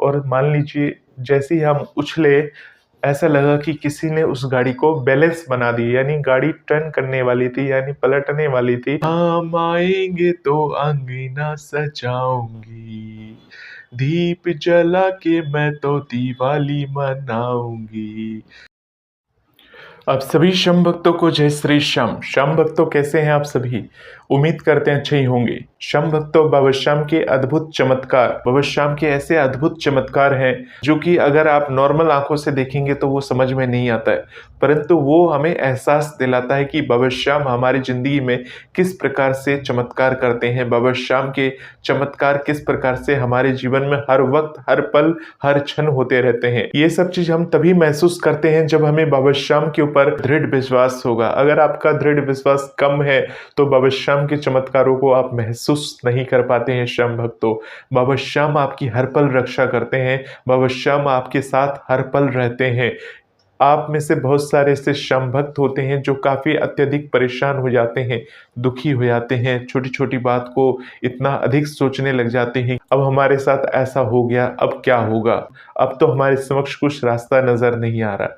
और मान लीजिए जैसे ही हम उछले, ऐसा लगा कि किसी ने उस गाड़ी को बैलेंस बना दी, यानी गाड़ी टर्न करने वाली थी, यानी पलटने वाली थी। हम आएंगे तो अंगना सजाऊंगी, दीप जला के मैं तो दिवाली मनाऊंगी। आप सभी श्याम भक्तों को जय श्री श्याम। श्याम भक्तों कैसे हैं आप सभी? उम्मीद करते हैं अच्छे ही होंगे। श्याम भक्तों, बाबा श्याम के अद्भुत चमत्कार, बाबा श्याम के ऐसे अद्भुत चमत्कार हैं जो कि अगर आप नॉर्मल आंखों से देखेंगे तो वो समझ में नहीं आता है, परंतु वो हमें एहसास दिलाता है कि बाबा श्याम हमारी जिंदगी में किस प्रकार से चमत्कार करते हैं। बाबा श्याम के चमत्कार किस प्रकार से हमारे जीवन में हर वक्त, हर पल, हर क्षण होते रहते हैं। ये सब चीज हम तभी महसूस करते हैं जब हमें बाबा श्याम के ऊपर दृढ़ विश्वास होगा। अगर आपका दृढ़ विश्वास कम है तो बाबा श्याम के चमत्कारों को आप महसूस नहीं कर पाते हैं। श्याम भक्तों, बाबा श्याम आपकी हर पल रक्षा करते हैं, बाबा श्याम आपके साथ हर पल रहते हैं। आप में से बहुत सारे ऐसे श्याम भक्त होते हैं जो काफी अत्यधिक परेशान हो जाते हैं, दुखी हो जाते हैं, छोटी छोटी बात को इतना अधिक सोचने लग जाते हैं, अब हमारे साथ ऐसा हो गया, अब क्या होगा, अब तो हमारे समक्ष कुछ रास्ता नजर नहीं आ रहा।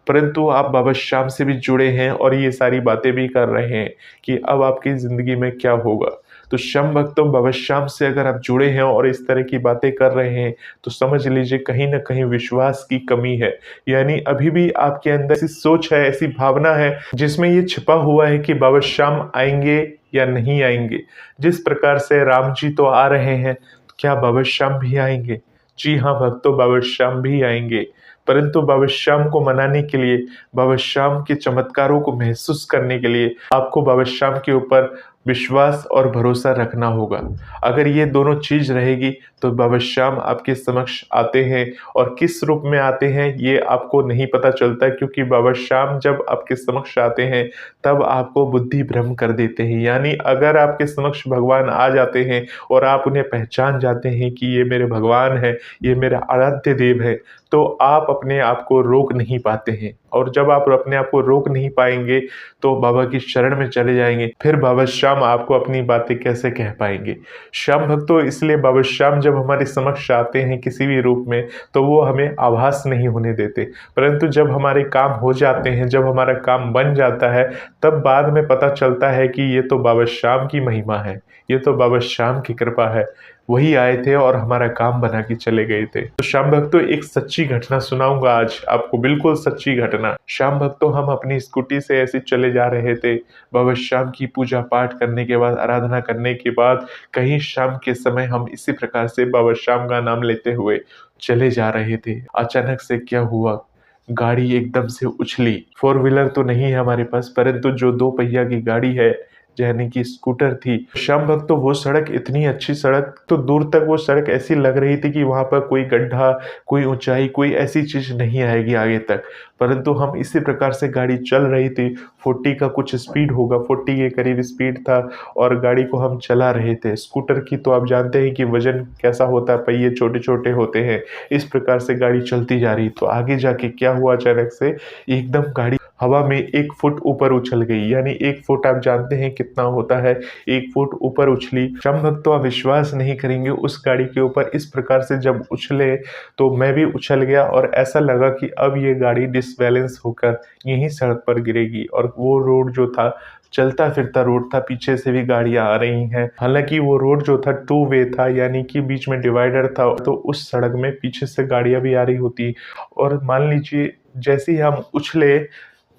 परंतु आप बाबा श्याम से भी जुड़े हैं और ये सारी बातें भी कर रहे हैं कि अब आपकी जिंदगी में क्या होगा। तो श्याम भक्तों, बाबा श्याम से अगर आप जुड़े हैं और इस तरह की बातें कर रहे हैं तो समझ लीजिए कहीं ना कहीं विश्वास की कमी है। यानी अभी भी आपके अंदर ऐसी सोच है, ऐसी भावना है जिसमें ये छिपा हुआ है कि बाबा श्याम आएंगे या नहीं आएंगे। जिस प्रकार से राम जी तो आ रहे हैं, क्या बाबा श्याम भी आएंगे? जी हाँ भक्तों, बाबा श्याम भी आएंगे, परंतु बाबा श्याम को मनाने के लिए, बाबा श्याम के चमत्कारों को महसूस करने के लिए आपको बाबा श्याम के ऊपर विश्वास और भरोसा रखना होगा। अगर ये दोनों चीज रहेगी तो बाबा श्याम आपके समक्ष आते हैं, और किस रूप में आते हैं ये आपको नहीं पता चलता, क्योंकि बाबा श्याम जब आपके समक्ष आते हैं तब आपको बुद्धि भ्रम कर देते हैं। यानी अगर आपके समक्ष भगवान आ जाते हैं और आप उन्हें पहचान जाते हैं कि ये मेरे भगवान है, ये मेरा आराध्य देव है, तो आप अपने आप को रोक नहीं पाते हैं। और जब आप अपने आप को रोक नहीं पाएंगे तो बाबा की शरण में चले जाएंगे, फिर बाबा श्याम आपको अपनी बातें कैसे कह पाएंगे। श्याम भक्तों, इसलिए बाबा श्याम जब हमारे समक्ष आते हैं किसी भी रूप में तो वो हमें आभास नहीं होने देते, परंतु जब हमारे काम हो जाते हैं, जब हमारा काम बन जाता है, तब बाद में पता चलता है कि ये तो बाबा श्याम की महिमा है, ये तो बाबा श्याम की कृपा है, वही आए थे और हमारा काम बना के चले गए थे। तो श्याम भक्तों, एक सच्ची घटना सुनाऊंगा आज आपको, बिल्कुल सच्ची घटना। श्याम भक्तों, हम अपनी स्कूटी से ऐसे चले जा रहे थे, बाबा श्याम की पूजा पाठ करने के बाद, आराधना करने के बाद, कहीं शाम के समय हम इसी प्रकार से बाबा श्याम का नाम लेते हुए चले जा रहे थे। अचानक से क्या हुआ, गाड़ी एकदम से उछली। फोर व्हीलर तो नहीं है हमारे पास, परंतु जो दो पहिया की गाड़ी है, यानी कि स्कूटर थी। श्याम भक्त, तो वो सड़क इतनी अच्छी सड़क, तो दूर तक वो सड़क ऐसी लग रही थी कि वहां पर कोई गड्ढा, कोई ऊंचाई, कोई ऐसी चीज नहीं आएगी आगे तक, परंतु हम इसी प्रकार से गाड़ी चल रही थी। 40 का कुछ स्पीड होगा, 40 के करीब स्पीड था और गाड़ी को हम चला रहे थे। स्कूटर की तो आप जानते हैं कि वजन कैसा होता है, पहिए छोटे छोटे होते हैं। इस प्रकार से गाड़ी चलती जा रही, तो आगे जाके क्या हुआ, अचानक से एकदम गाड़ी हवा में 1 फुट ऊपर उछल गई। यानी 1 फुट आप जानते हैं कितना होता है, 1 फुट ऊपर उछली। श्याम भक्त, तो आप विश्वास नहीं करेंगे, उस गाड़ी के ऊपर इस प्रकार से जब उछले तो मैं भी उछल गया और ऐसा लगा कि अब ये गाड़ी डिसबैलेंस होकर यहीं सड़क पर गिरेगी। और वो रोड जो था, चलता फिरता रोड था, पीछे से भी गाड़ियां आ रही हैं। हालांकि वो रोड जो था 2 वे था, यानी कि बीच में डिवाइडर था, तो उस सड़क में पीछे से गाड़ियां भी आ रही होती। और मान लीजिए जैसे ही हम उछले,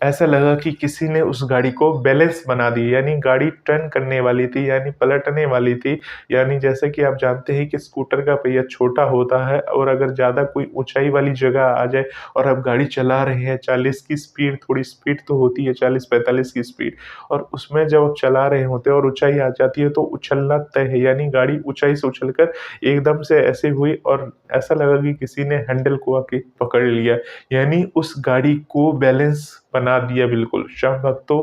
ऐसा लगा कि किसी ने उस गाड़ी को बैलेंस बना दी, यानी गाड़ी टर्न करने वाली थी, यानी पलटने वाली थी। यानी जैसे कि आप जानते हैं कि स्कूटर का पहिया छोटा होता है, और अगर ज़्यादा कोई ऊंचाई वाली जगह आ जाए और आप गाड़ी चला रहे हैं 40 की स्पीड, थोड़ी स्पीड तो होती है 40-45 की स्पीड, और उसमें जब आप चला रहे होते हैं और ऊंचाई आ जाती है तो उछलना तय है। यानी गाड़ी ऊंचाई से उछलकर एकदम से ऐसे हुई और ऐसा लगा कि किसी ने हैंडल को आके पकड़ लिया, यानी उस गाड़ी को बैलेंस बना दिया बिल्कुल। श्याम भक्तों,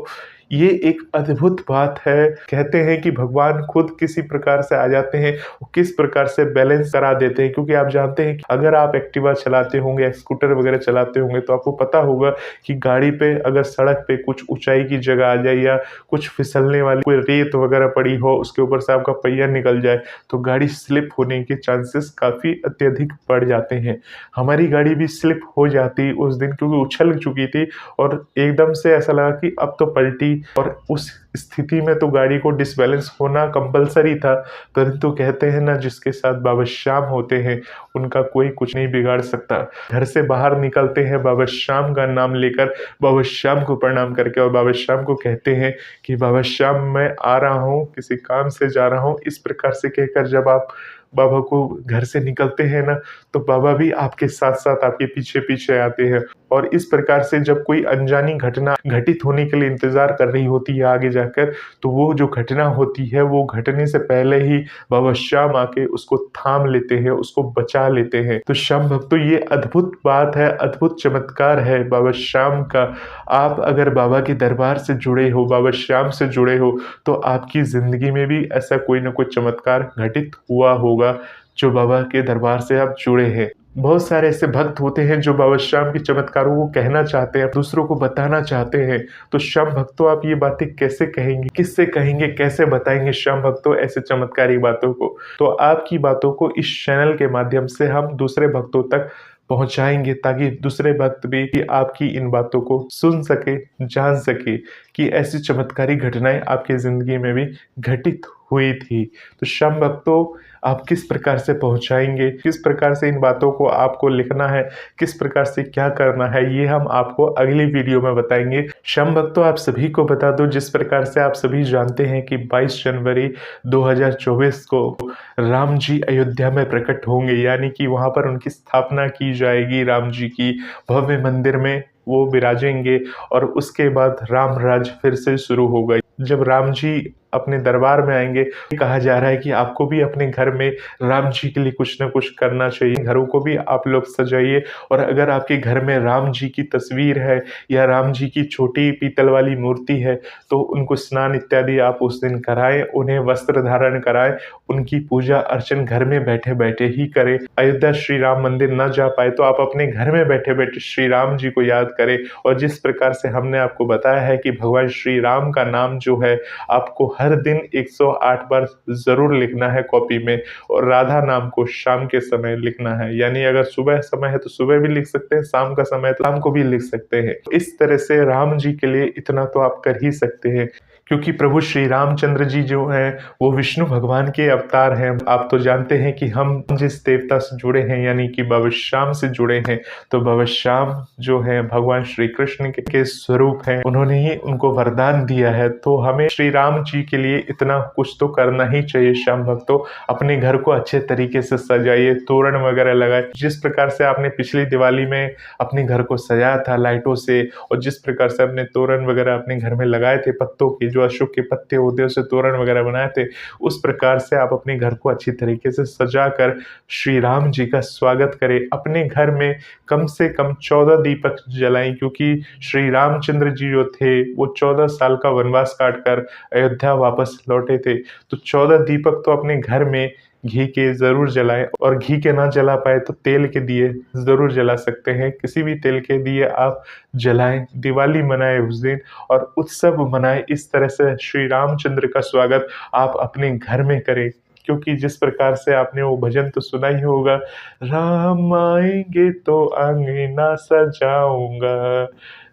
ये एक अद्भुत बात है। कहते हैं कि भगवान खुद किसी प्रकार से आ जाते हैं, वो किस प्रकार से बैलेंस करा देते हैं, क्योंकि आप जानते हैं कि अगर आप एक्टिवा चलाते होंगे, स्कूटर वगैरह चलाते होंगे, तो आपको पता होगा कि गाड़ी पे अगर सड़क पे कुछ ऊंचाई की जगह आ जाए या कुछ फिसलने वाली कोई रेत वगैरह पड़ी हो, उसके ऊपर से आपका पहिया निकल जाए, तो गाड़ी स्लिप होने के चांसेस काफ़ी अत्यधिक बढ़ जाते हैं। हमारी गाड़ी भी स्लिप हो जाती उस दिन, क्योंकि उछल चुकी थी और एकदम से ऐसा लगा कि अब तो पलटी, और उस स्थिति में तो गाड़ी को डिसबैलेंस होना कंपलसरी था। परंतु कहते हैं ना, जिसके साथ बाबा श्याम होते हैं उनका कोई कुछ नहीं बिगाड़ सकता। घर से बाहर निकलते हैं बाबा श्याम का नाम लेकर, बाबा श्याम को प्रणाम करके, और बाबा श्याम को कहते हैं कि बाबा श्याम मैं आ रहा हूँ, किसी काम से जा रहा हूँ। इस प्रकार से कहकर जब आप बाबा को घर से निकलते हैं ना, तो बाबा भी आपके साथ साथ आपके पीछे पीछे आते हैं। और इस प्रकार से जब कोई अनजानी घटना घटित होने के लिए इंतजार कर रही होती है आगे जाकर, तो वो जो घटना होती है वो घटने से पहले ही बाबा श्याम आके उसको थाम लेते हैं, उसको बचा लेते हैं। तो श्याम भक्तों, ये अद्भुत बात है, अद्भुत चमत्कार है बाबा श्याम का। आप अगर बाबा के दरबार से जुड़े हो, बाबा श्याम से जुड़े हो, तो आपकी जिंदगी में भी ऐसा कोई ना कोई चमत्कार घटित हुआ होगा, जो बाबा के दरबार से आप जुड़े हैं। बहुत सारे ऐसे भक्त होते हैं जो बाबा श्याम के चमत्कारों को कहना चाहते हैं, दूसरों को बताना चाहते हैं। तो श्याम भक्तों, आप ये बातें कैसे कहेंगे, किससे कहेंगे, कैसे बताएंगे श्याम भक्तों ऐसे चमत्कारी बातों को? तो आपकी बातों को इस चैनल के माध्यम से हम दूसरे भक्तों तक पहुंचाएंगे, ताकि दूसरे भक्त भी आपकी इन बातों को सुन सके, जान सके कि ऐसी चमत्कारी घटनाएं आपकी जिंदगी में भी घटित हुई थी। तो श्याम भक्तों, आप किस प्रकार से पहुंचाएंगे, किस प्रकार से इन बातों को आपको लिखना है, किस प्रकार से क्या करना है, ये हम आपको अगली वीडियो में बताएंगे। श्याम भक्तों, आप सभी को बता दो, जिस प्रकार से आप सभी जानते हैं कि 22 जनवरी 2024 को राम जी अयोध्या में प्रकट होंगे, यानी कि वहां पर उनकी स्थापना की जाएगी। राम जी की भव्य मंदिर में वो विराजेंगे, और उसके बाद राम राज फिर से शुरू होगा। जब राम जी अपने दरबार में आएंगे, कहा जा रहा है कि आपको भी अपने घर में राम जी के लिए कुछ ना कुछ करना चाहिए। घरों को भी आप लोग सजाइए, और अगर आपके घर में राम जी की तस्वीर है या राम जी की छोटी पीतल वाली मूर्ति है, तो उनको स्नान इत्यादि आप उस दिन कराएं, उन्हें वस्त्र धारण कराएं, उनकी पूजा अर्चन घर में बैठे बैठे ही करें। अयोध्या श्री राम मंदिर न जा पाए तो आप अपने घर में बैठे बैठे श्री राम जी को याद करें। और जिस प्रकार से हमने आपको बताया है कि भगवान श्री राम का नाम जो है आपको हर दिन 108 बार जरूर लिखना है कॉपी में, और राधा नाम को शाम के समय लिखना है। यानी अगर सुबह समय है तो सुबह भी लिख सकते हैं, शाम का समय है तो शाम को भी लिख सकते हैं। इस तरह से राम जी के लिए इतना तो आप कर ही सकते हैं, क्योंकि प्रभु श्री रामचंद्र जी जो हैं वो विष्णु भगवान के अवतार हैं। आप तो जानते हैं कि हम जिस देवता से जुड़े हैं, यानी कि बाबा श्याम से जुड़े हैं, तो बाबा श्याम जो है भगवान श्री कृष्ण के स्वरूप हैं। उन्होंने ही उनको वरदान दिया है, तो हमें श्री राम जी के लिए इतना कुछ तो करना ही चाहिए। श्याम भक्तों, अपने घर को अच्छे तरीके से सजाइए, तोरण वगैरह लगाए। जिस प्रकार से आपने पिछली दिवाली में अपने घर को सजाया था लाइटों से, और जिस प्रकार से अपने तोरण वगैरह अपने घर में लगाए थे पत्तों के, जो अशोक के पत्ते होते हैं उससे तोरण वगैरह बनाए थे, उस प्रकार से आप अपने घर को अच्छी तरीके से सजाकर श्री राम जी का स्वागत करें। अपने घर में कम से कम 14 दीपक जलाएं, क्योंकि श्री रामचंद्र जी जो थे वो 14 साल का वनवास काटकर अयोध्या वापस लौटे थे। तो 14 दीपक तो अपने घर में घी के जरूर जलाएं, और घी के ना जला पाए तो तेल के दिए जरूर जला सकते हैं। किसी भी तेल के दिए आप जलाएं, दिवाली मनाएं उस दिन, और उत्सव मनाएं। इस तरह से श्री रामचंद्र का स्वागत आप अपने घर में करें, क्योंकि जिस प्रकार से आपने वो भजन तो सुना ही होगा, राम आएंगे तो अंगना सजाऊंगा,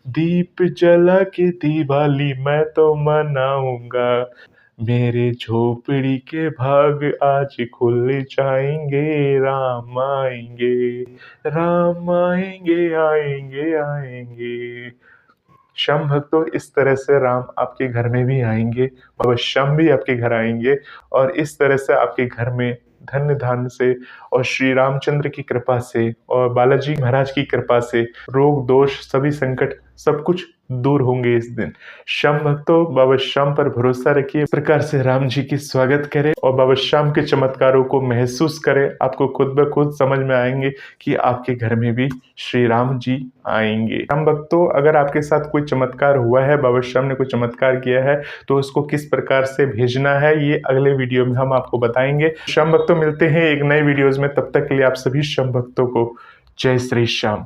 दीप जला के दिवाली मैं तो मनाऊंगा, मेरे झोपड़ी के भाग आज खुल जाएंगे, राम आएंगे, राम आएंगे, आएंगे आएंगे। श्याम भक्तों, इस तरह से राम आपके घर में भी आएंगे, बाबा श्याम भी आपके घर आएंगे, और इस तरह से आपके घर में धन्य धान्य से और श्री रामचंद्र की कृपा से और बालाजी महाराज की कृपा से रोग दोष सभी संकट सब कुछ दूर होंगे इस दिन। श्याम भक्तों, बाबा श्याम पर भरोसा रखिए, इस प्रकार से राम जी की स्वागत करें और बाबा श्याम के चमत्कारों को महसूस करें। आपको खुद ब खुद समझ में आएंगे कि आपके घर में भी श्री राम जी आएंगे। श्याम भक्तों, अगर आपके साथ कोई चमत्कार हुआ है, बाबा श्याम ने कोई चमत्कार किया है, तो उसको किस प्रकार से भेजना है ये अगले वीडियो में हम आपको बताएंगे। श्याम भक्तों, मिलते हैं एक नए वीडियोज में, तब तक के लिए आप सभी श्याम भक्तों को जय श्री श्याम।